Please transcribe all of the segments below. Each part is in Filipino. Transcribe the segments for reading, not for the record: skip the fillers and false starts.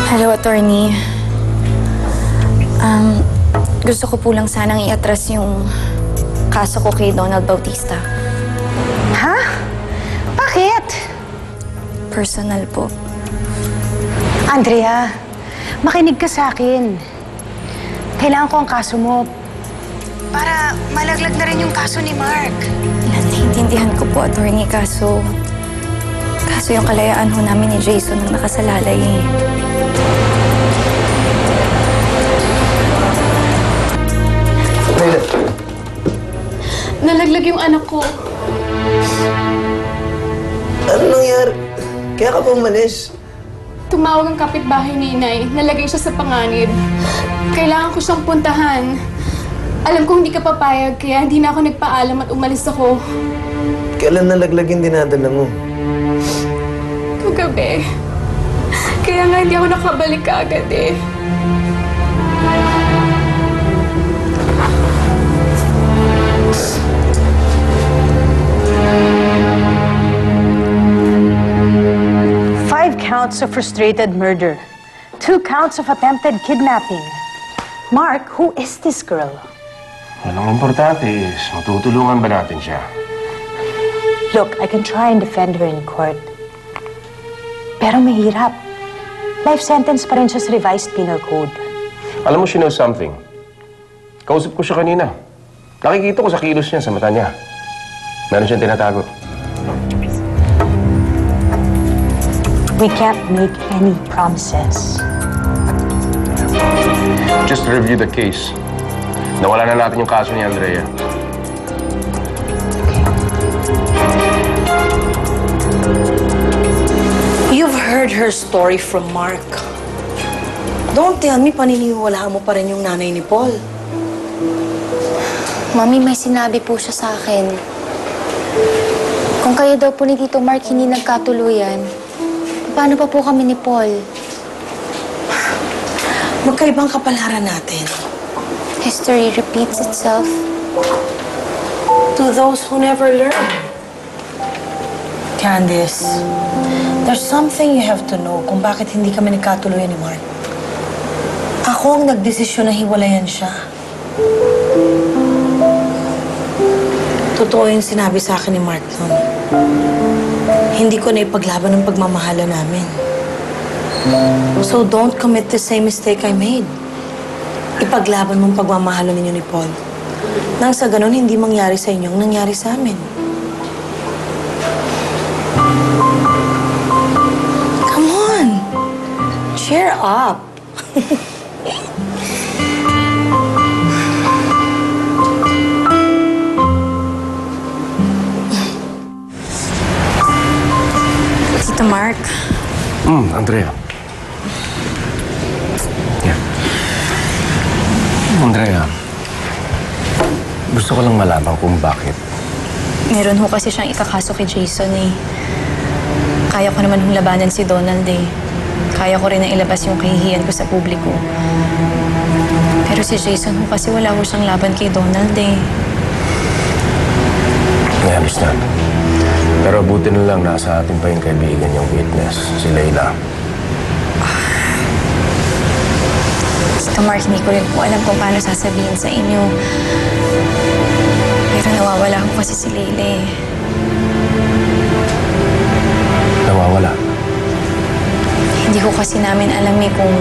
Hello, attorney. Gusto ko po lang sanang i-atras yung kaso ko kay Donald Bautista. Ha? Bakit? Personal po. Andrea, makinig ka sa akin. Kailangan ko ang kaso mo para malaglag na rin yung kaso ni Mark. Naiintindihan ko po, attorney, kaso yung kalayaan ho namin ni Jason ang nakasalalay eh. Nalaglag yung anak ko. Ano nangyari? Kaya ka pa umalis? Tumawag ang kapitbahay ni Inay. Nalagay siya sa panganib. Kailangan ko siyang puntahan. Alam kong hindi ka papayag, kaya hindi na ako nagpaalam at umalis ako. Kailan nalaglag yung dinadala mo? Kagabi. Kaya nga hindi ako nakabalik kaagad eh. Counts of frustrated murder. 2 counts of attempted kidnapping. Mark, who is this girl? Walang importante is, matutulungan ba natin siya? Look, I can try and defend her in court. Pero mahirap. Life sentence pa rin siya sa revised penal code. Alam mo, she knows something. Kausap ko siya kanina. Nakikita ko sa kilos niya, sa mata niya. Meron siyang tinatago. We can't make any promises. Just review the case. Nawala na natin yung kaso ni Andrea. You've heard her story from Mark. Don't tell me paniniwala mo pa rin yung nanay ni Paul. Mami, may sinabi po siya sa akin. Kung kayo daw po ni Tito Mark hindi nagkatuluyan, paano pa po kami ni Paul? Magkaibang kapalaran natin. History repeats itself. To those who never learn. Candice, there's something you have to know kung bakit hindi kami nagkatuluyan ni Mark. Ako ang nagdesisyon na hiwalayan siya. Totoo yung sinabi sa akin ni Mark noon. Hindi ko na ipaglaban ang pagmamahala namin. So don't commit the same mistake I made. Ipaglaban mong pagmamahala ninyo ni Paul. Nang sa ganun, hindi mangyari sa inyo ang nangyari sa amin. Come on! Cheer up! Tito Mark. Andrea. Yeah. Andrea, gusto ko lang malaman kung bakit. Meron ho kasi siyang ikakaso kay Jason eh. Kaya ko naman hong labanan si Donald eh. Kaya ko rin na ilabas yung kahihiyan ko sa publiko. Pero si Jason ho kasi wala ho siyang laban kay Donald eh. I understand. Pero buti na lang nasa atin pa yung kaibigan yung witness, si Leila. Tito Mark, hindi ko rin po alam kung paano sasabihin sa inyo. Pero nawawala ko kasi si Leila eh. Nawawala? Hindi ko kasi namin alam eh kung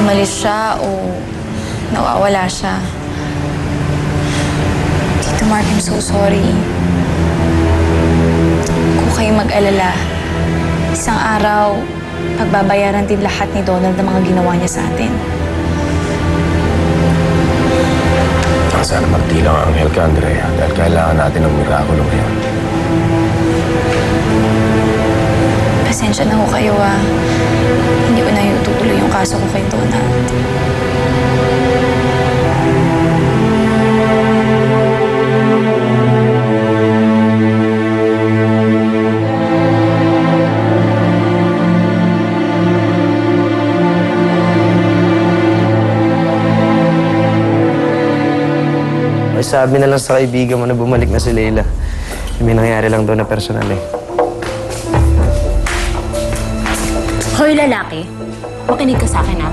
umalis siya o nawawala siya. Tito Mark, I'm so sorry. Kung kayo mag-alala, isang araw, pagbabayaran din lahat ni Donald ng mga ginawa niya sa atin. Sana magtilang ang anghel ka, Andrea, dahil kailangan natin ng mirakulo ngayon. Pasensya na ho kayo Hindi ko na itutuloy yung kaso ko kay Donald. Sabi na lang sa kaibigan mo na bumalik na si Leila. May nangyari lang doon na personal eh. Hoy, lalaki. Makinig ka sa akin, ha?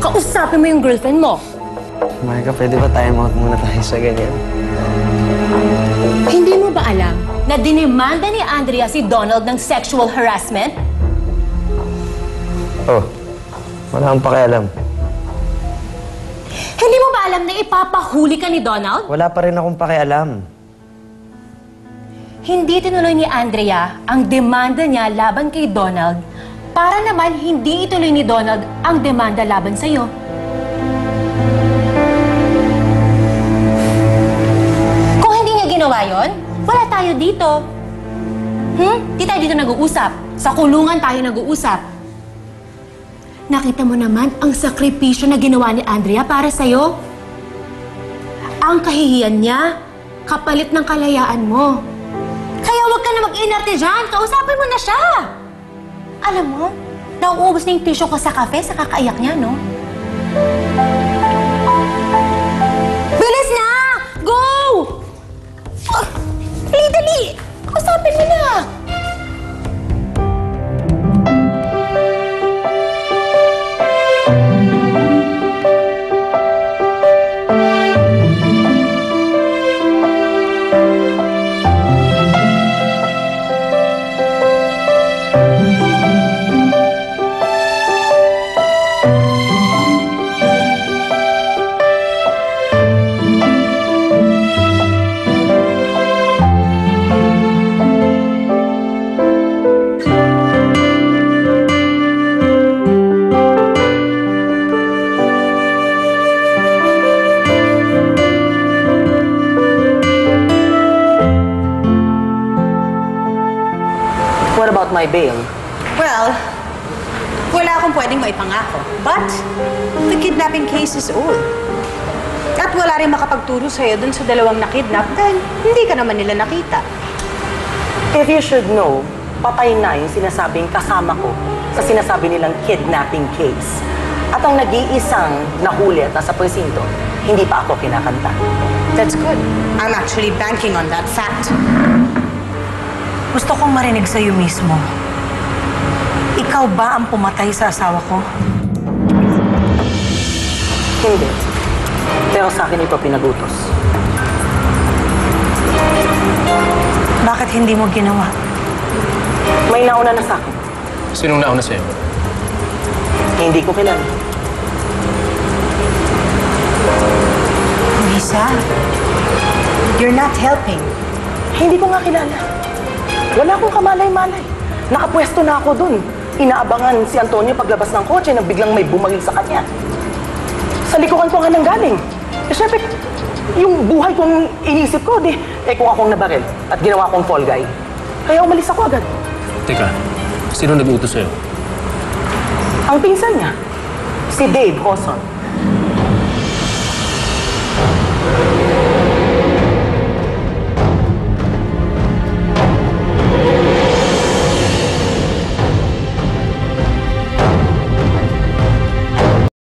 Kausapin mo yung girlfriend mo. Marika, pwede ba time out muna tayo sa ganyan? Hindi mo ba alam na dinimanda ni Andrea si Donald ng sexual harassment? Oh, wala akong pakialam. Hindi mo ba alam na ipapahuli ka ni Donald? Wala pa rin akong pakialam. Hindi tinuloy ni Andrea ang demanda niya laban kay Donald para naman hindi ituloy ni Donald ang demanda laban sa'yo. Kung hindi niya ginawa yon, wala tayo dito. Di tayo dito nag-uusap. Sa kulungan tayo nag-uusap. Nakita mo naman ang sakripisyo na ginawa ni Andrea para sa'yo. Ang kahihiyan niya, kapalit ng kalayaan mo. Kaya huwag ka na mag-inarte dyan. Kausapin mo na siya. Alam mo, nauubos na yung tissue ko sa kafe sa kakaiyak niya, no? Bilis na! Go! Dali, dali! Kausapin mo na! What about my bail? Well, wala akong pwedeng maipangako. But, the kidnapping case is old. At wala rin makapagturo sa'yo dun sa dalawang nakidnap dahil hindi ka naman nila nakita. If you should know, patay na yung sinasabing kasama ko sa sinasabi nilang kidnapping case. At ang nag-iisang nahuli at nasa presinto, hindi pa ako kinakanta. That's good. I'm actually banking on that fact. Gusto kong marinig sa'yo mismo. Ikaw ba ang pumatay sa asawa ko? Hindi. Pero sa akin ito pinagutos. Bakit hindi mo ginawa? May nauna na sa akin. Sinong nauna sa'yo? Hindi ko kilala. Lisa, you're not helping. Hindi ko nga kilala. Wala akong kamalay-malay. Nakapwesto na ako dun. Inaabangan si Antonio paglabas ng kotse na biglang may bumagil sa kanya. Sa likuran ko nga nanggaling. Eh, syempre, yung buhay kong inisip ko, kung akong nabaril at ginawa kong fall guy. Kaya umalis ako agad. Teka, sino nag-utos sa'yo? Ang pinsan niya, si Dave Hoson.